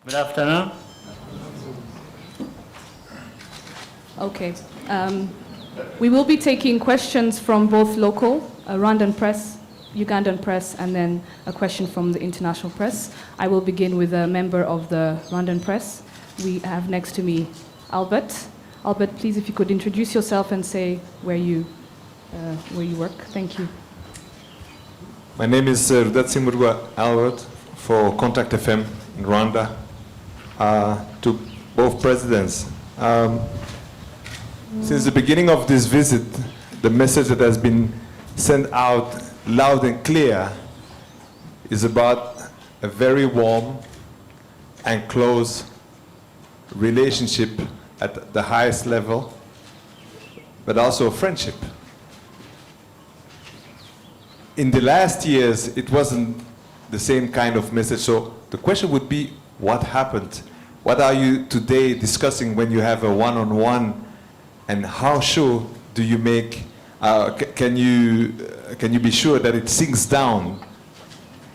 Good afternoon. Okay. We will be taking questions from both local, Rwandan press, Ugandan press, and then a question from the international press. I will begin with a member of the Rwandan press. We have next to me Albert. Albert, please, if you could introduce yourself and say where you work. Thank you. My name is Rudatsimburwa Albert for Contact FM in Rwanda. To both presidents. Since the beginning of this visit, the message that has been sent out loud and clear is about a very warm and close relationship at the highest level, but also friendship. In the last years, it wasn't the same kind of message. So the question would be, what happened? What are you today discussing when you have a one-on-one, and how sure do you make, can you be sure that it sinks down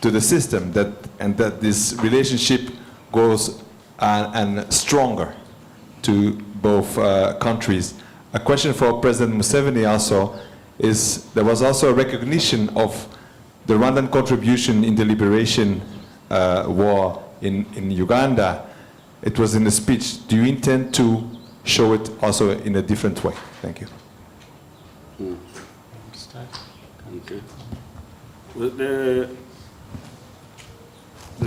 to the system and that this relationship goes and stronger to both countries? A question for President Museveni also is, there was also a recognition of the Rwandan contribution in the liberation war in Uganda. It was in the speech. Do you intend to show it also in a different way? Thank you. Okay. Well, the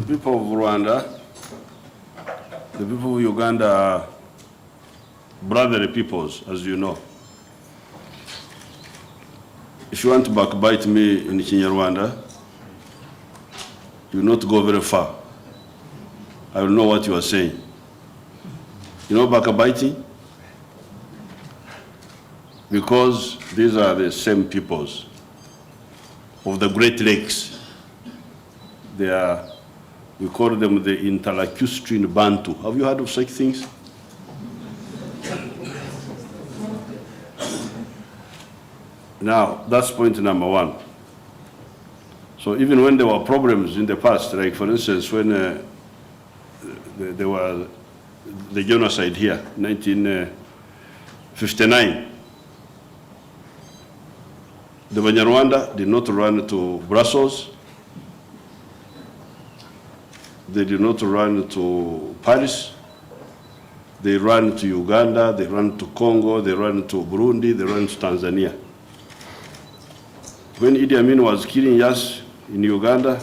people of Rwanda, the people of Uganda are brotherly peoples, as you know. If you want to backbite me in Kinyarwanda, you will not go very far. I will know what you are saying. You know backbiting? Because these are the same peoples of the Great Lakes. They are, we call them the interlacustrine Bantu. Have you heard of such things? Now, that's point number one. So even when there were problems in the past, like for instance, when there was the genocide here, 1959, the Banyarwanda did not run to Brussels. They did not run to Paris. They ran to Uganda, they ran to Congo, they ran to Burundi, they ran to Tanzania. When Idi Amin was killing us in Uganda,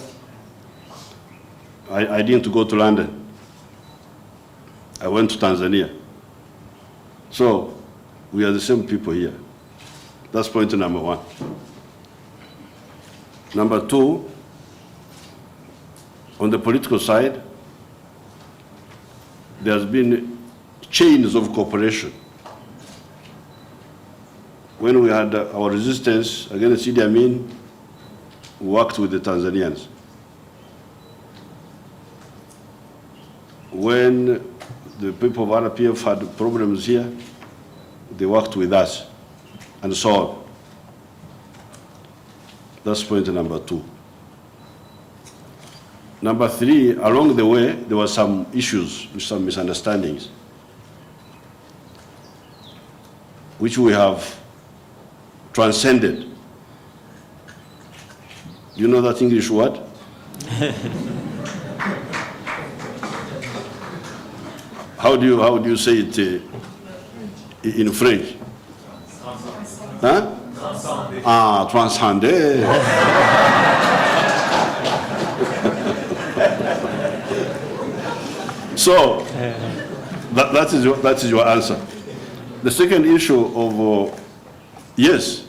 I didn't go to London. I went to Tanzania. So we are the same people here. That's point number one. Number two, on the political side, there's been chains of cooperation. When we had our resistance against Idi Amin, we worked with the Tanzanians. When the people of RPF had problems here, they worked with us, and so on. That's point number two. Number three, along the way, there were some issues, some misunderstandings, which we have transcended. You know that English word? How do you say it in French? Huh? Transcender. So that is your answer. The second issue of yes,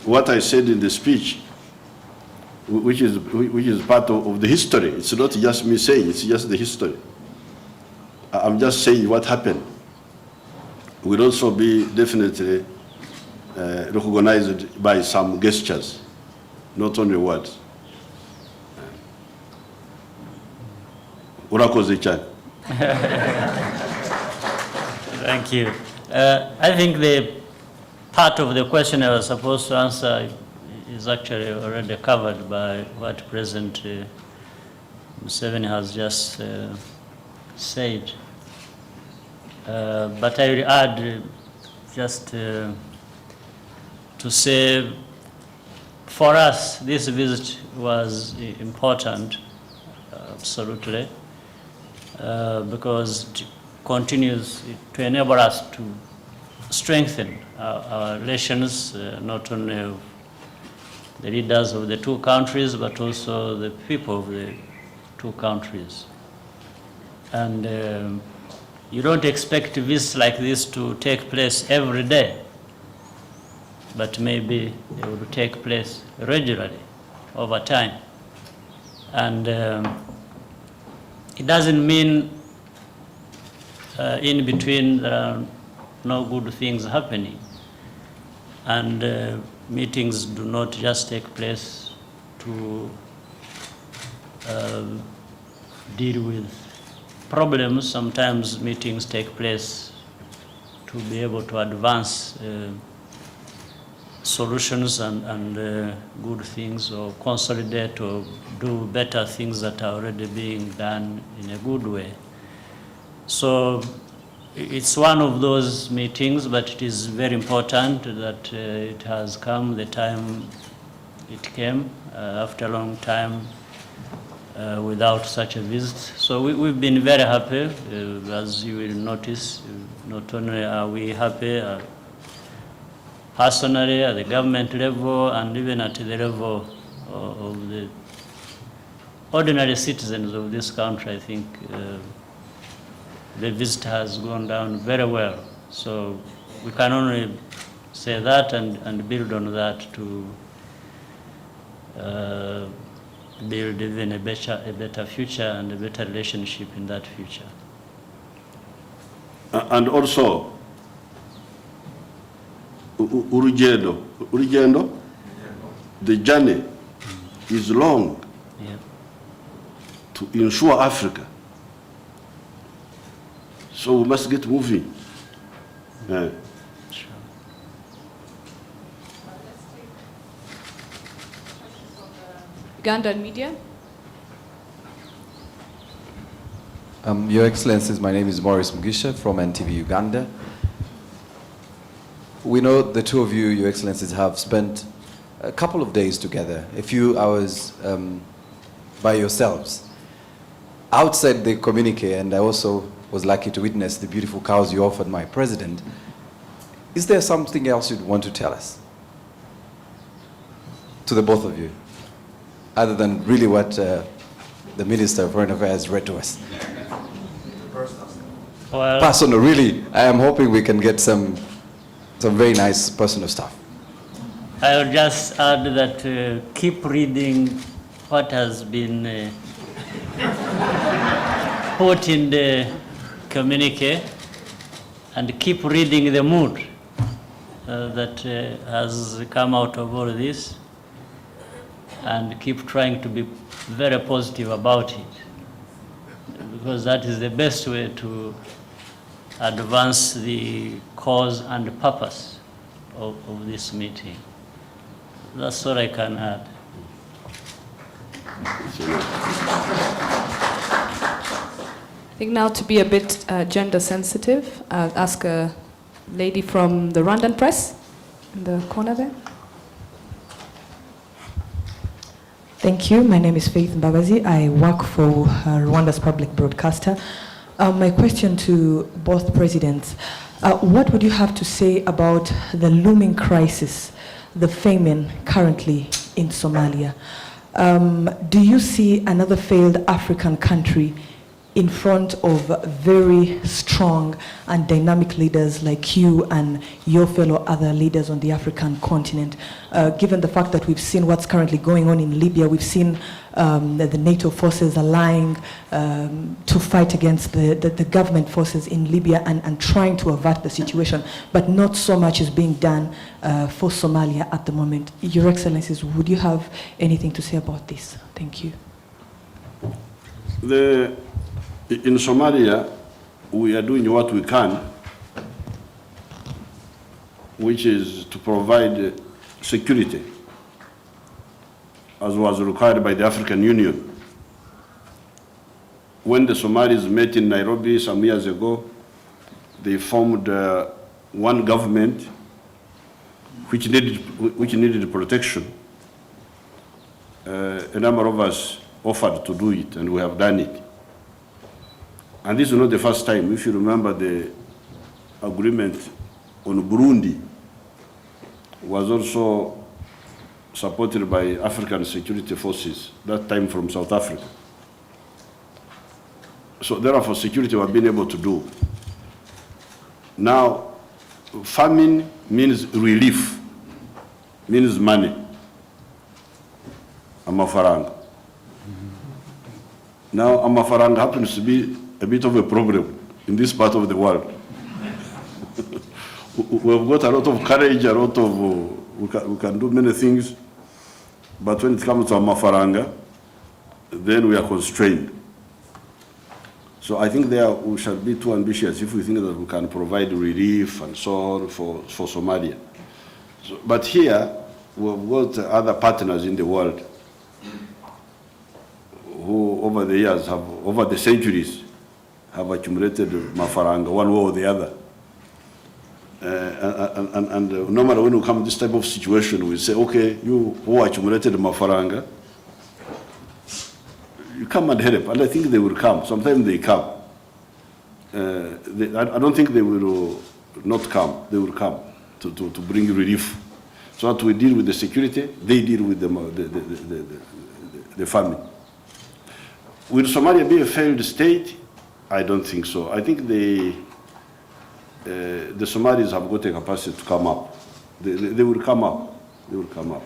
what I said in the speech, which is part of the history. It's not just me saying, it's just the history. I'm just saying what happened will also be definitely recognized by some gestures, not only words. Thank you. I think the part of the question I was supposed to answer is actually already covered by what President Museveni has just said. But I will add just to say, for us, this visit was important, absolutely, because it continues to enable us to strengthen our relations, not only of the leaders of the two countries, but also the people of the two countries. And you don't expect visits like this to take place every day, but maybe they will take place regularly over time. And it doesn't mean in between there are no good things happening. And meetings do not just take place to deal with problems. Sometimes meetings take place to be able to advance solutions and good things, or consolidate or do better things that are already being done in a good way. So it's one of those meetings, but it is very important that it has come the time it came, after a long time without such a visit. So we've been very happy, as you will notice. Not only are we happy personally at the government level, and even at the level of the ordinary citizens of this country, I think the visit has gone down very well. So we can only say that and build on that to build even a better future and a better relationship in that future. And also, urugendo, the journey is long, Yeah. to ensure Africa. So we must get moving. Yeah. Sure. Ugandan media. Your Excellencies, my name is Maurice Mugisha from NTV Uganda. We know the two of you, Your Excellencies, have spent a couple of days together, a few hours by yourselves. Outside the communique, and I also was lucky to witness the beautiful cows you offered my president, is there something else you'd want to tell us? To the both of you, other than really what the Minister of Foreign Affairs read to us. Well, Personal, really, I am hoping we can get some very nice personal stuff. I will just add that keep reading what has been put in the communique, and keep reading the mood that has come out of all this, and keep trying to be very positive about it, because that is the best way to advance the cause and purpose of this meeting. That's all I can add. I think now, to be a bit gender sensitive, I'll ask a lady from the Rwandan press in the corner there. Thank you. My name is Faith Mbabazi. I work for Rwanda's public broadcaster. My question to both presidents, what would you have to say about the looming crisis, the famine currently in Somalia? Do you see another failed African country in front of very strong and dynamic leaders like you and your fellow other leaders on the African continent? Given the fact that we've seen what's currently going on in Libya, we've seen the NATO forces allying to fight against the government forces in Libya and trying to avert the situation, but not so much is being done for Somalia at the moment. Your Excellencies, would you have anything to say about this? Thank you. In Somalia, we are doing what we can, which is to provide security, as was required by the African Union. when the Somalis met in Nairobi some years ago, they formed one government which needed protection. A number of us offered to do it, and we have done it. And this is not the first time. If you remember, the agreement on Burundi was also supported by African security forces, that time from South Africa. So therefore, security we have been able to do. Now, famine means relief, means money. Amafaranga. Now, Amafaranga happens to be a bit of a problem in this part of the world. We've got a lot of courage, a lot of, we can do many things, but when it comes to Amafaranga, then we are constrained. So I think there we shall be too ambitious if we think that we can provide relief and so on for Somalia. So, but here, we've got other partners in the world who over the years have, over the centuries, have accumulated mafaranga one way or the other. And normally when we come to this type of situation, we say, okay, you who accumulated mafaranga, you come and help. And I think they will come. Sometimes they come. I don't think they will not come. They will come to bring relief. So that we deal with the security, they deal with the family. Will Somalia be a failed state? I don't think so. I think the Somalis have got a capacity to come up. They will come up. They will come up.